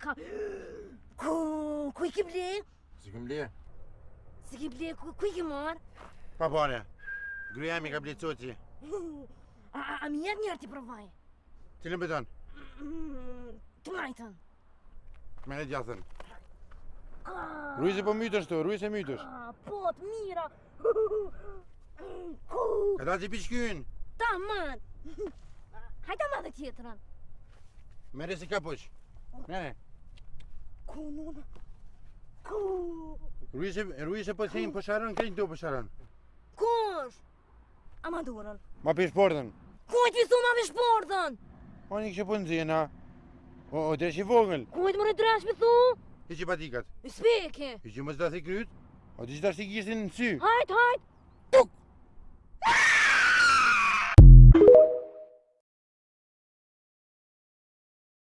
ka. Ku i ke ble? Si këm ble? Si ke ble, ku i ke marrë? Pa pare. Gruja mi ka ble coci. A mi jetë njerë t'i provaj? Cilën beton? Të majtën. Me në gjatën. Rujse po mytësh të, rujse mytësh. Po, të mira. Ka da që pishkyn. Ta, man. Hajta ma dhe tjetërën. Mere si ka poq. Mere. Ku, nuna? Rujse po të po sharon, krejnë do po sharon. Kush? A ma durën. Ma pish portën. Kujt visu ma vish portën? O një kështë po në zina. O dresh i vogël. Kujt më rëdresh visu? I që patikat. I speke. I që më zda thi kryt. O di që ta shti gjishtin në sy. Hajt. Tuk!